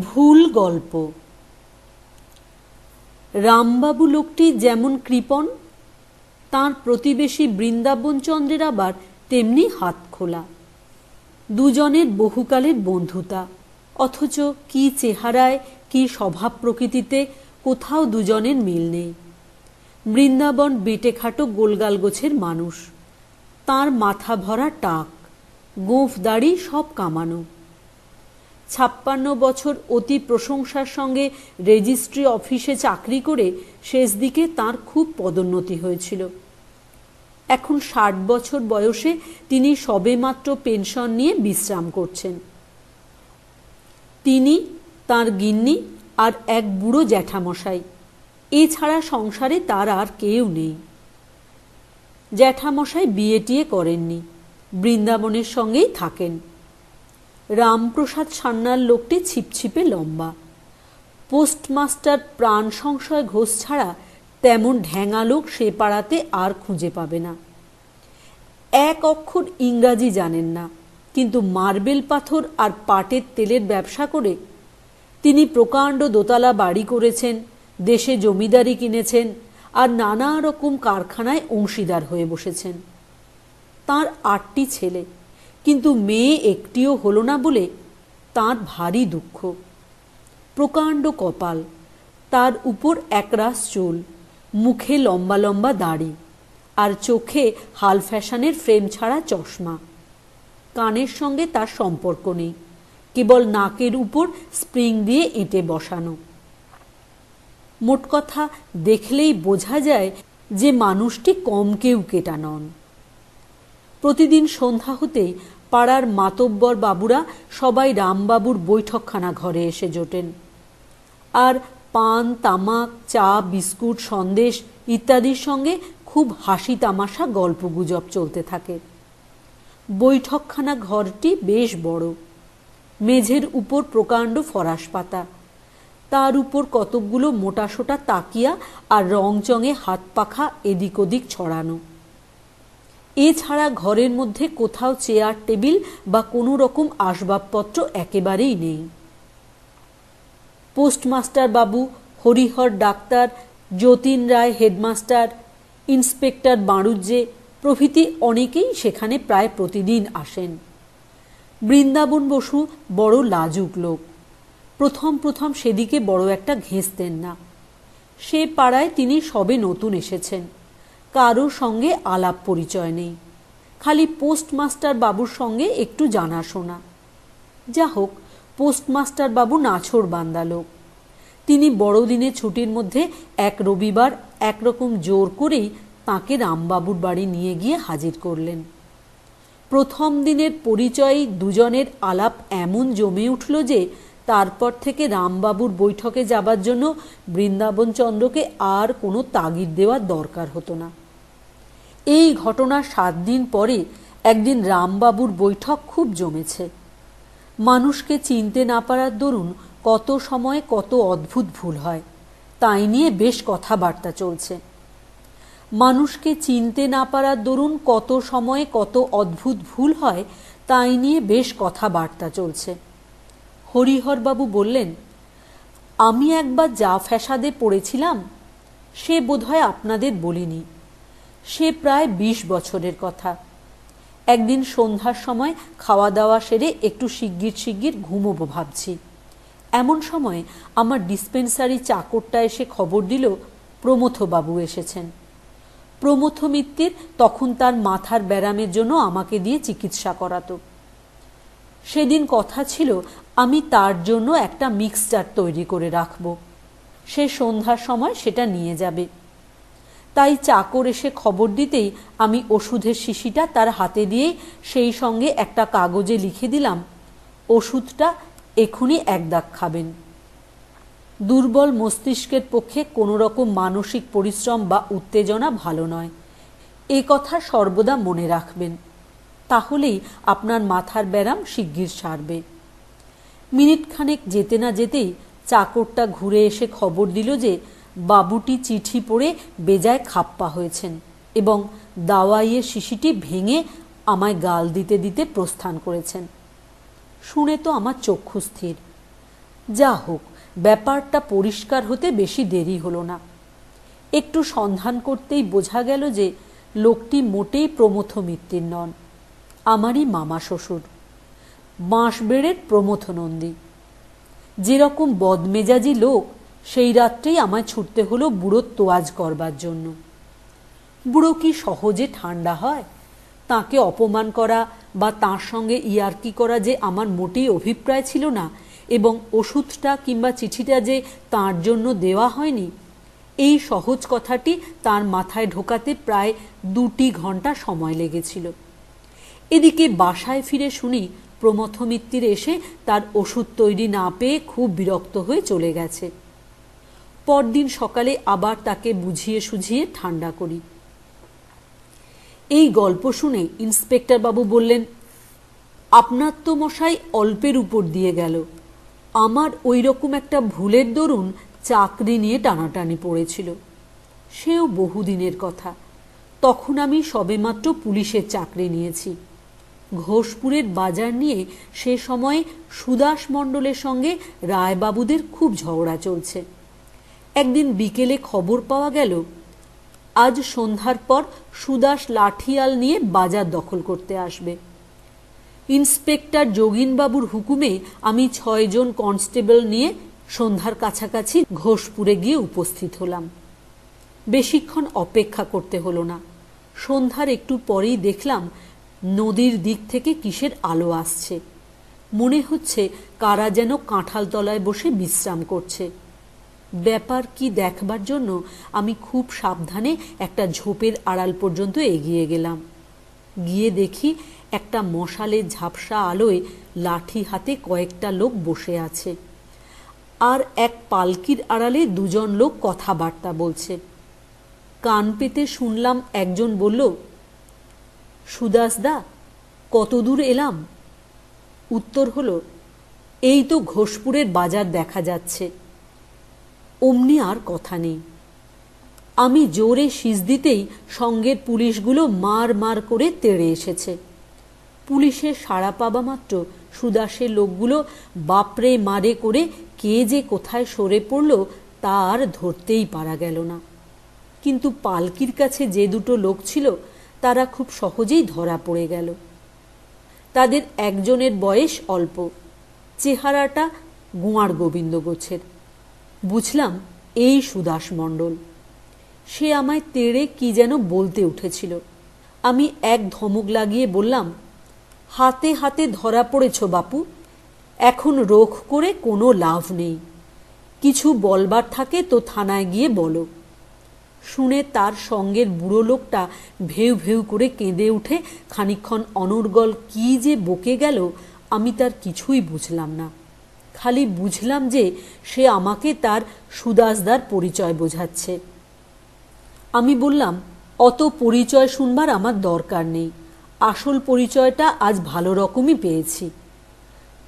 ভুল গল্প। রামবাবু লোকটি যেমন কৃপণ, তাঁর প্রতিবেশী বৃন্দাবনচন্দ্রের আবার তেমনি হাত খোলা। দুজনের বহুকালের বন্ধুতা, অথচ কি চেহারায় কি স্বভাব প্রকৃতিতে কোথাও দুজনের মিল নেই। বৃন্দাবন বেটেখাটো গোলগাল গোছের মানুষ, তাঁর মাথা ভরা টাক, গোঁফ দাড়ি সব কামানো। 56 বছর অতি প্রশংসার সঙ্গে রেজিস্ট্রি অফিসে চাকরি করে শেষ দিকে তাঁর খুব পদোন্নতি হয়েছিল। এখন 60 বছর বয়সে তিনি সবেমাত্র পেনশন নিয়ে বিশ্রাম করছেন। তিনি, তাঁর গিন্নি আর এক বুড়ো জ্যাঠামশাই, এছাড়া সংসারে তার আর কেউ নেই। জ্যাঠামশাই বিয়ে টিয়ে করেননি, বৃন্দাবনের সঙ্গেই থাকেন। রামপ্রসাদ সান্যাল লোকটি ছিপছিপে লম্বা। পোস্টমাস্টার প্রাণ সংশয় ঘোষ ছাড়া তেমন ঢ্যাঙা লোক সে পাড়াতে আর খুঁজে পাবে না। এক অক্ষর ইংরাজি জানেন না, কিন্তু মার্বেল পাথর আর পাটের তেলের ব্যবসা করে তিনি প্রকাণ্ড দোতলা বাড়ি করেছেন, দেশে জমিদারি কিনেছেন আর নানা রকম কারখানায় অংশীদার হয়ে বসেছেন। তাঁর 8টি ছেলে, কিন্তু মেয়ে একটিও হলো না বলে তাঁর ভারী দুঃখ। প্রকাণ্ড কপাল, তার উপর একরাশ চুল, মুখে লম্বা লম্বা দাড়ি, আর চোখে হাল ফ্যাশনের ফ্রেম ছাড়া চশমা। কানের সঙ্গে তার সম্পর্ক নেই, কেবল নাকের উপর স্প্রিং দিয়ে এঁটে বসানো। মোট কথা, দেখলেই বোঝা যায় যে মানুষটি কম কেউ কেটা নন। প্রতিদিন সন্ধ্যা হতেই পাড়ার মাতব্বর বাবুরা সবাই রামবাবুর বৈঠকখানা ঘরে এসে জোটেন, আর পান, তামাক, চা, বিস্কুট, সন্দেশ ইত্যাদির সঙ্গে খুব হাসি তামাশা গল্পগুজব চলতে থাকে। বৈঠকখানা ঘরটি বেশ বড়। মেঝের উপর প্রকাণ্ড ফরাস পাতা, তার উপর কতকগুলো মোটাসোটা তাকিয়া আর রংচঙে হাত পাখা এদিক ওদিক ছড়ানো। এছাড়া ঘরের মধ্যে কোথাও চেয়ার টেবিল বা কোনো রকম আসবাবপত্র একেবারেই নেই। পোস্টমাস্টার বাবু, হরিহর ডাক্তার, যতীন রায় হেডমাস্টার, ইন্সপেক্টর বাঁড়ুজ্জে প্রভৃতি অনেকেই সেখানে প্রায় প্রতিদিন আসেন। বৃন্দাবন বসু বড় লাজুক লোক। প্রথম প্রথম সেদিকে বড় একটা ঘেঁষতেন না। সে পাড়ায় তিনি সবে নতুন এসেছেন, কারো সঙ্গে আলাপ পরিচয় নেই, খালি পোস্টমাস্টার বাবুর সঙ্গে একটু জানাশোনা। যা হোক, পোস্টমাস্টার বাবু নাছোড় বান্দা লোক। তিনি বড়দিনে ছুটির মধ্যে এক রবিবার একরকম জোর করেই তাঁকে রামবাবুর বাড়ি নিয়ে গিয়ে হাজির করলেন। প্রথম দিনের পরিচয়ে দুজনের আলাপ এমন জমে উঠল যে তারপর থেকে রামবাবুর বৈঠকে যাবার জন্য বৃন্দাবনচন্দ্রকে আর কোনো তাগিদ দেওয়ার দরকার হতো না। এই ঘটনার 7 দিন পরে একদিন রামবাবুর বৈঠক খুব জমেছে। মানুষকে চিনতে না পারার দরুন কত সময়ে কত অদ্ভুত ভুল হয়, তাই নিয়ে বেশ কথাবার্তা চলছে। মানুষকে চিনতে না পারার দরুন কত সময়ে কত অদ্ভুত ভুল হয়, তাই নিয়ে বেশ কথাবার্তা চলছে। হরিহরবাবু বললেন, আমি একবার যা ফ্যাসাদে পড়েছিলাম সে বোধহয় আপনাদের বলিনি। সে প্রায় 20 বছরের কথা। একদিন সন্ধ্যার সময় খাওয়া দাওয়া সেরে একটু শিগগির ঘুমোবো ভাবছি। এমন সময় আমার ডিসপেন্সারি চাকরটা এসে খবর দিল প্রমথবাবু এসেছেন। প্রমথ মিত্তির তখন তার মাথার ব্যারামের জন্য আমাকে দিয়ে চিকিৎসা করাতো। সেদিন কথা ছিল আমি তার জন্য একটা মিক্সচার তৈরি করে রাখব, সে সন্ধ্যার সময় সেটা নিয়ে যাবে। তাই চাকর এসে খবর দিতেই আমি ওষুধের শিশিটা তার হাতে দিয়ে সেই সঙ্গে একটা কাগজে লিখে দিলাম, ওষুধটা এখুনি 1 দাগ খাবেন। দুর্বল মস্তিষ্কের পক্ষে কোনো রকম মানসিক পরিশ্রম বা উত্তেজনা ভালো নয়, এ কথা সর্বদা মনে রাখবেন। তাহলেই আপনার মাথার ব্যারাম শিগগির সারবে। মিনিট খানেক যেতে না যেতেই চাকরটা ঘুরে এসে খবর দিল যে বাবুটি চিঠি পড়ে বেজায় খাপ্পা হয়েছেন এবং দাওয়াইয়ের শিশিটি ভেঙে আমায় গাল দিতে দিতে প্রস্থান করেছেন। শুনে তো আমার চক্ষু স্থির। যা হোক, ব্যাপারটা পরিষ্কার হতে বেশি দেরি হলো না। একটু সন্ধান করতেই বোঝা গেল যে লোকটি মোটেই প্রমথ মিত্তির নন, আমারই মামা শ্বশুর, বাঁশবেড়ের প্রমথ নন্দী। যেরকম বদমেজাজি লোক, সেই রাত্রেই আমায় ছুটতে হলো বুড়োর তোয়াজ করবার জন্য। বুড়ো কি সহজে ঠান্ডা হয়? তাকে অপমান করা বা তাঁর সঙ্গে ইয়ার্কি করা যে আমার মোটেই অভিপ্রায় ছিল না, এবং ওষুধটা কিংবা চিঠিটা যে তাঁর জন্য দেওয়া হয়নি, এই সহজ কথাটি তার মাথায় ঢোকাতে প্রায় 2 ঘন্টা সময় লেগেছিল। এদিকে বাসায় ফিরে শুনি প্রমথ মিত্তির এসে তার ওষুধ তৈরি না পেয়ে খুব বিরক্ত হয়ে চলে গেছে। পরদিন সকালে আবার তাকে বুঝিয়ে সুঝিয়ে ঠান্ডা করি। এই গল্প শুনে ইন্সপেক্টর বাবু বললেন, আপনার তো মশাই অল্পের উপর দিয়ে গেল। আমার ওই রকম একটা ভুলের দরুন চাকরি নিয়ে টানাটানি পড়েছিল। সেও বহুদিনের কথা। তখন আমি সবেমাত্র পুলিশের চাকরি নিয়েছি। ঘোষপুরের বাজার নিয়ে সে সময়ে সুদাস মণ্ডলের সঙ্গে রায়বাবুদের খুব ঝগড়া চলছে। একদিন বিকেলে খবর পাওয়া গেল আজ সন্ধ্যার পর সুদাস লাঠিয়াল নিয়ে বাজার দখল করতে আসবে। ইন্সপেক্টর যোগিনবাবুর হুকুমে আমি 6 জন কনস্টেবল নিয়ে সন্ধ্যার কাছাকাছি ঘোষপুরে গিয়ে উপস্থিত হলাম। বেশিক্ষণ অপেক্ষা করতে হলো না। সন্ধ্যার একটু পরেই দেখলাম নদীর দিক থেকে কিসের আলো আসছে। মনে হচ্ছে কারা যেন কাঁঠাল তলায় বসে বিশ্রাম করছে। ব্যাপার কি দেখবার জন্য আমি খুব সাবধানে একটা ঝোপের আড়াল পর্যন্ত এগিয়ে গেলাম। গিয়ে দেখি একটা মশালের ঝাপসা আলোয় লাঠি হাতে কয়েকটা লোক বসে আছে, আর এক পালকির আড়ালে 2 জন লোক কথাবার্তা বলছে। কান পেতে শুনলাম একজন বলল, সুদাসদা, কত দূর এলাম? উত্তর হলো, এই তো ঘোষপুরের বাজার দেখা যাচ্ছে। অমনি আর কথা নেই। আমি জোরে শীষ দিতেই সঙ্গের পুলিশগুলো মার মার করে তেড়ে এসেছে। পুলিশের সাড়া পাবা মাত্র সুদাসের লোকগুলো বাপরে মারে করে কে যে কোথায় সরে পড়ল তা আর ধরতেই পারা গেল না। কিন্তু পালকির কাছে যে 2টো লোক ছিল তারা খুব সহজেই ধরা পড়ে গেল। তাদের একজনের বয়স অল্প, চেহারাটা গোয়ার গোবিন্দ গোছের। বুঝলাম এই সুদাস মণ্ডল। সে আমায় তেড়ে কি যেন বলতে উঠেছিল। আমি এক ধমক লাগিয়ে বললাম, হাতে হাতে ধরা পড়েছ বাপু, এখন রোখ করে কোনো লাভ নেই। কিছু বলবার থাকে তো থানায় গিয়ে বলো। শুনে তার সঙ্গের বুড়ো লোকটা ভেউ ভেউ করে কেঁদে উঠে খানিকক্ষণ অনর্গল কি যে বকে গেল আমি তার কিছুই বুঝলাম না। খালি বুঝলাম যে সে আমাকে তার সুদাসদার পরিচয় বোঝাচ্ছে। আমি বললাম, অত পরিচয় শুনবার আমার দরকার নেই, আসল পরিচয়টা আজ ভালো রকমই পেয়েছি।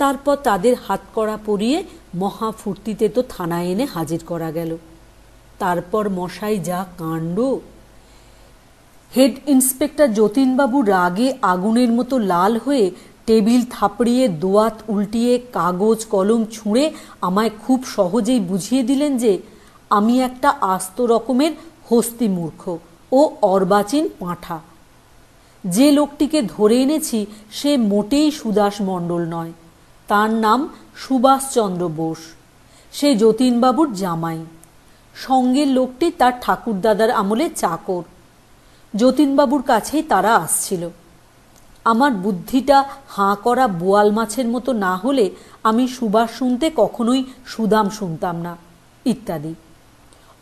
তারপর তাদের হাতকড়া পরিয়ে মহা ফুর্তিতে তো থানায় এনে হাজির করা গেল। তারপর মশাই যা কাণ্ড! হেড ইন্সপেক্টর যতীনবাবু রাগে আগুনের মতো লাল হয়ে টেবিল থাপড়িয়ে দোয়াত উল্টিয়ে কাগজ কলম ছুঁড়ে আমায় খুব সহজেই বুঝিয়ে দিলেন যে আমি একটা আস্ত রকমের হস্তি মূর্খ ও অর্বাচীন পাঁঠা। যে লোকটিকে ধরে এনেছি সে মোটেই সুদাস মণ্ডল নয়, তার নাম সুভাষচন্দ্র বোস। সে যতীনবাবুর জামাই। সঙ্গের লোকটি তার ঠাকুরদাদার আমলে চাকর। যতীনবাবুর কাছেই তারা আসছিল। আমার বুদ্ধিটা হাঁ করা বোয়াল মাছের মতো না হলে আমি সুভাষ শুনতে কখনোই সুদাম শুনতাম না, ইত্যাদি।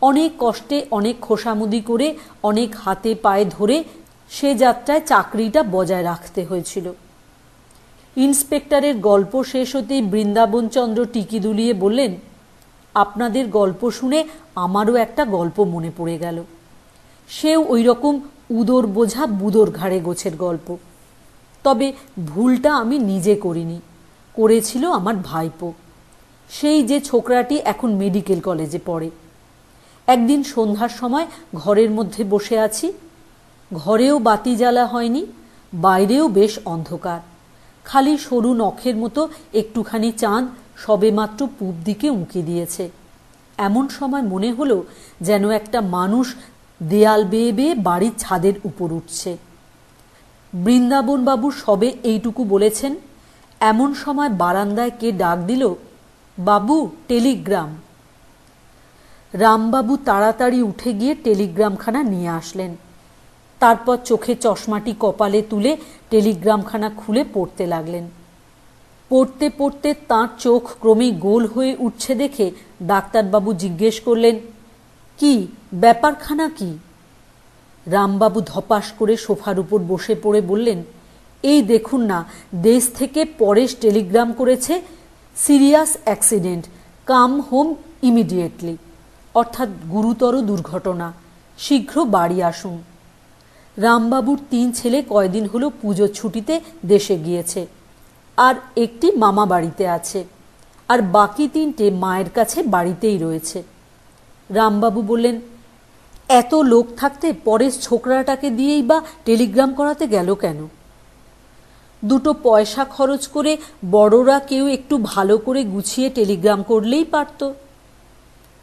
অনেক কষ্টে অনেক খোসামুদি করে অনেক হাতে পায়ে ধরে সে যাত্রায় চাকরিটা বজায় রাখতে হয়েছিল। ইন্সপেক্টরের গল্প শেষ হতেই বৃন্দাবনচন্দ্র টিকি দুলিয়ে বললেন, আপনাদের গল্প শুনে আমারও একটা গল্প মনে পড়ে গেল। সেও ওই রকম উদর বোঝা বুদোর ঘাড়ে গোছের গল্প। তবে ভুলটা আমি নিজে করিনি, করেছিল আমার ভাইপো, সেই যে ছোকরাটি এখন মেডিকেল কলেজে পড়ে। একদিন সন্ধ্যার সময় ঘরের মধ্যে বসে আছি। ঘরেও বাতি জ্বালা হয়নি, বাইরেও বেশ অন্ধকার, খালি সরু নখের মতো একটুখানি চাঁদ সবেমাত্র পূব দিকে উঁকি দিয়েছে। এমন সময় মনে হলো যেন একটা মানুষ দেয়াল বেয়ে বেয়ে বাড়ির ছাদের উপর উঠছে। বৃন্দাবনবাবু সবে এইটুকু বলেছেন, এমন সময় বারান্দায় কে ডাক দিল, বাবু, টেলিগ্রাম। রামবাবু তাড়াতাড়ি উঠে গিয়ে টেলিগ্রামখানা নিয়ে আসলেন। তারপর চোখে চশমাটি কপালে তুলে টেলিগ্রামখানা খুলে পড়তে লাগলেন। পড়তে পড়তে তাঁর চোখ ক্রমেই গোল হয়ে উঠছে দেখে ডাক্তারবাবু জিজ্ঞেস করলেন, কি ব্যাপারখানা কি? রামবাবু ধপাস করে সোফার উপর বসে পড়ে বললেন, এই দেখুন না, দেশ থেকে পরেশ টেলিগ্রাম করেছে, serious accident, come home immediately, অর্থাৎ গুরুতর দুর্ঘটনা, শীঘ্র বাড়ি আসুন। রামবাবুর 3 ছেলে কয়দিন হলো পুজোর ছুটিতে দেশে গিয়েছে, আর একটি মামা বাড়িতে আছে, আর বাকি 3টে মায়ের কাছে বাড়িতেই রয়েছে। রামবাবু বললেন, এত লোক থাকতে পরেশ ছোকরাটাকে দিয়েই বা টেলিগ্রাম করাতে গেল কেন? 2 পয়সা খরচ করে বড়রা কেউ একটু ভালো করে গুছিয়ে টেলিগ্রাম করলেই পারত।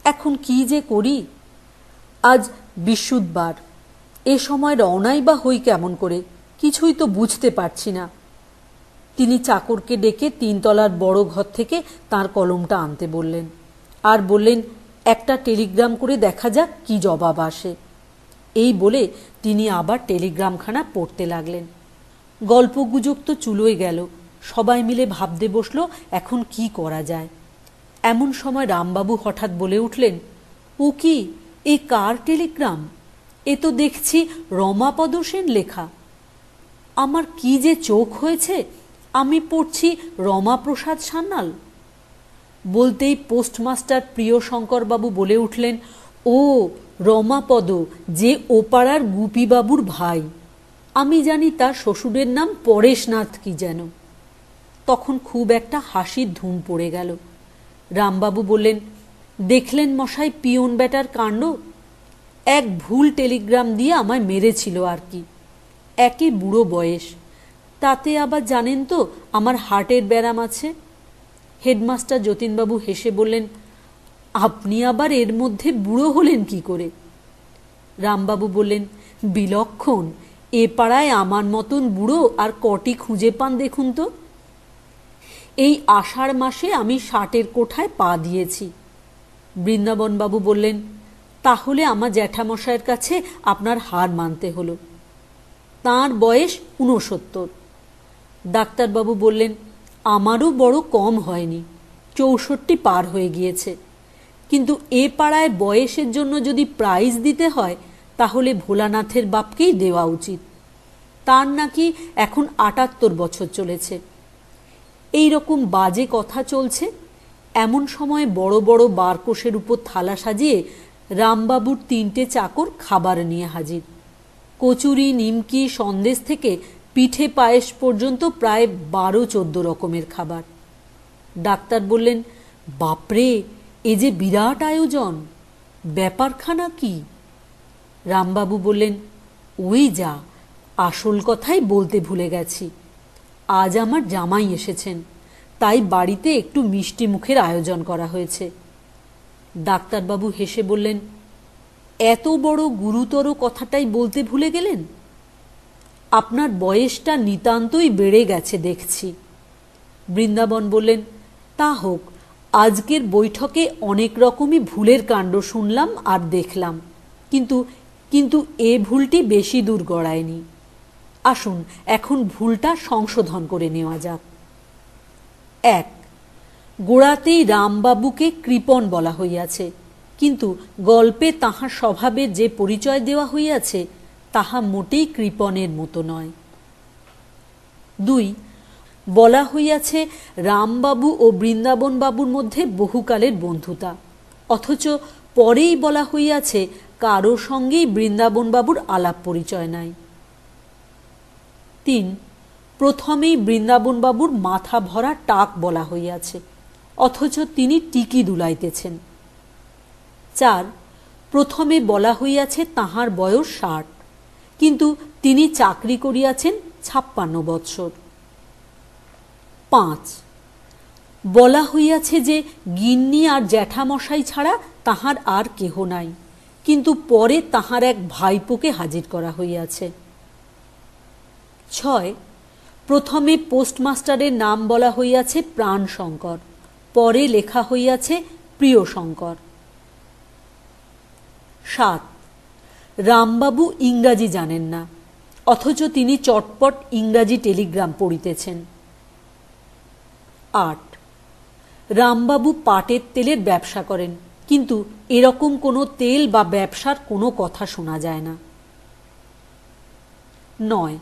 এখন কি যে করি? আজ বৃহস্পতিবার, এ সময় রওনাই বা হই কেমন করে, কিছুই তো বুঝতে পারছি না। তিনি চাকরকে ডেকে 3 তলার বড় ঘর থেকে তার কলমটা আনতে বললেন, আর বললেন, একটা টেলিগ্রাম করে দেখা যাক কি জবাব আসে। এই বলে তিনি আবার টেলিগ্রামখানা পড়তে লাগলেন। গল্পগুজব তো চুলোয় গেল, সবাই মিলে ভাবতে বসলো এখন কি করা যায়। এমন সময় রামবাবু হঠাৎ বলে উঠলেন, ও কি, এ কার টেলিগ্রাম? এ তো দেখছি রমাপদ সেন লেখা। আমার কি যে চোখ হয়েছে, আমি পড়ছি রমাপ্রসাদ সান্যাল। বলতেই পোস্টমাস্টার প্রিয়শঙ্করবাবু বলে উঠলেন, ও রমাপদ, যে ওপাড়ার গুপিবাবুর ভাই। আমি জানি তার শ্বশুরের নাম পরেশনাথ কি যেন। তখন খুব একটা হাসির ধুম পড়ে গেল। রামবাবু বললেন, দেখলেন মশাই পিয়ন বেটার কাণ্ড, এক ভুল টেলিগ্রাম দিয়ে আমায় মেরেছিল আর কি। একই বুড়ো বয়স, তাতে আবার জানেন তো আমার হার্টের ব্যারাম আছে। হেডমাস্টার যতীনবাবু হেসে বললেন, আপনি আবার এর মধ্যে বুড়ো হলেন কি করে? রামবাবু বললেন, বিলক্ষণ, এ পাড়ায় আমার মতন বুড়ো আর কটি খুঁজে পান দেখুন তো। এই আষাঢ় মাসে আমি 60-এর কোঠায় পা দিয়েছি। বৃন্দাবনবাবু বললেন, তাহলে আমার জ্যাঠামশাইয়ের কাছে আপনার হার মানতে হলো। তাঁর বয়স 69। ডাক্তারবাবু বললেন, আমারও বড় কম হয়নি, 64 পার হয়ে গিয়েছে। কিন্তু এ পাড়ায় বয়সের জন্য যদি প্রাইজ দিতে হয়, তাহলে ভোলানাথের বাপকেই দেওয়া উচিত। তার নাকি এখন 78 বছর চলেছে। এই রকম বাজে কথা চলছে। এমন সময় বড় বড় বারকোষের উপর থালা সাজিয়ে রামবাবুর 3টে চাকর খাবার নিয়ে হাজির। কচুরি, নিমকি, সন্দেশ থেকে পিঠে পায়েস পর্যন্ত প্রায় 12-14 রকমের খাবার। ডাক্তার বললেন, বাপরে, এ যে বিরাট আয়োজন, ব্যাপারখানা কি? রামবাবু বললেন, ওই যা, আসল কথাই বলতে ভুলে গেছি। আজ আমার জামাই এসেছেন, তাই বাড়িতে একটু মিষ্টি মুখের আয়োজন করা হয়েছে। ডাক্তারবাবু হেসে বললেন, এত বড় গুরুতর কথাটাই বলতে ভুলে গেলেন? আপনার বয়সটা নিতান্তই বেড়ে গেছে দেখছি। বৃন্দাবন বললেন, তা হোক, আজকের বৈঠকে অনেক রকমই ভুলের কাণ্ড শুনলাম আর দেখলাম, কিন্তু এ ভুলটি বেশি দূর গড়ায়নি। আসুন এখন ভুলটা সংশোধন করে নেওয়া যাক। 1. গোড়াতেই রামবাবুকে কৃপণ বলা হইয়াছে, কিন্তু গল্পে তাহার স্বভাবের যে পরিচয় দেওয়া হইয়াছে তাহা মোটেই কৃপণের মতো নয়। 2. বলা হইয়াছে রামবাবু ও বৃন্দাবনবাবুর মধ্যে বহুকালের বন্ধুতা, অথচ পরেই বলা হইয়াছে কারো সঙ্গেই বৃন্দাবনবাবুর আলাপ পরিচয় নাই। 3. প্রথমেই বৃন্দাবনবাবুর মাথা ভরা টাক বলা হইয়াছে, অথচ তিনি টিকি দুলাইতেছেন। 4. প্রথমে বলা হইয়াছে তাহার বয়স 60, কিন্তু তিনি চাকরি করিয়াছেন 56 বৎসর। 5. বলা হইয়াছে যে গিন্নি আর জ্যাঠামশাই ছাড়া তাহার আর কেহ নাই, কিন্তু পরে তাহার এক ভাইপোকে হাজির করা হইয়াছে। 6. প্রথমে পোস্টমাস্টারের নাম বলা হইয়াছে প্রাণশঙ্কর, পরে লেখা হইয়াছে প্রিয়শঙ্কর। 7. রামবাবু ইংরাজি জানেন না, অথচ তিনি চটপট ইংরাজি টেলিগ্রাম পড়িতেছেন। 8. রামবাবু পাটের তেলের ব্যবসা করেন, কিন্তু এরকম কোনো তেল বা ব্যবসার কোনো কথা শোনা যায় না। 9.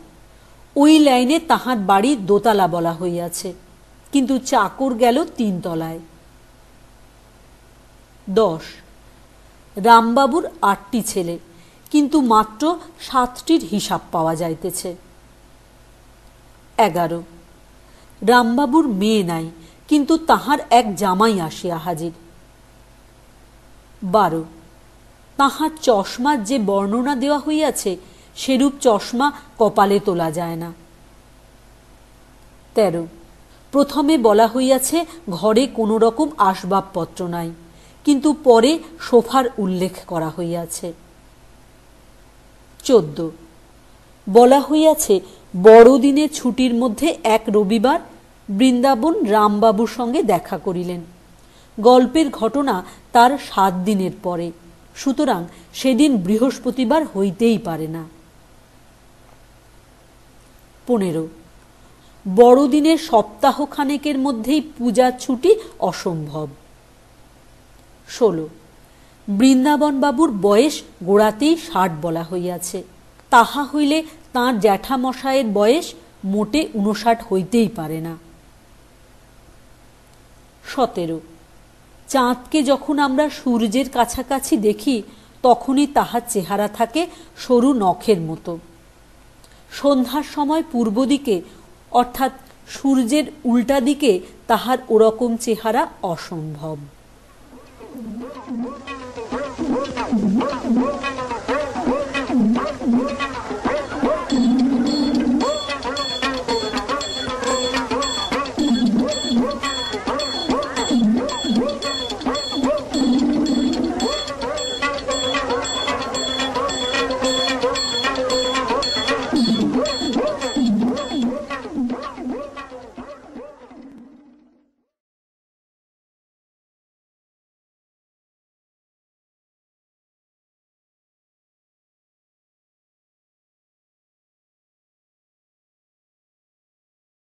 ওই লাইনে তাহার বাড়ি দোতলা বলা হইয়াছে, কিন্তু চাকর গেল 3 তলায়। 10. রামবাবুর 8টি ছেলে, কিন্তু মাত্র 7টির হিসাব পাওয়া যাইতেছে। 11. রামবাবুর মেয়ে নাই, কিন্তু তাহার এক জামাই আসিয়া হাজির। 12. তাহার চশমার যে বর্ণনা দেওয়া হইয়াছে সেরূপ চশমা কপালে তোলা যায় না। 13. প্রথমে বলা হইয়াছে ঘরে কোনো রকম আসবাবপত্র নাই, কিন্তু পরে সোফার উল্লেখ করা হইয়াছে। 14. বলা হইয়াছে বড়দিনে ছুটির মধ্যে এক রবিবার বৃন্দাবন রামবাবুর সঙ্গে দেখা করিলেন। গল্পের ঘটনা তার 7 দিনের পরে, সুতরাং সেদিন বৃহস্পতিবার হইতেই পারে না। 15. বড়দিনের সপ্তাহখানেকের মধ্যেই পূজার ছুটি অসম্ভব। 16. বৃন্দাবনবাবুর বয়স গোড়াতেই 60 বলা হইয়াছে, তাহা হইলে তাঁর জ্যাঠামশায়ের বয়স মোটে 59 হইতেই পারে না। 17. চাঁদকে যখন আমরা সূর্যের কাছাকাছি দেখি তখনই তাহার চেহারা থাকে সরু নখের মতো। সন্ধ্যার সময় পূর্ব দিকে অর্থাৎ সূর্যের উল্টা দিকে তাহার ওরকম চেহারা অসম্ভব।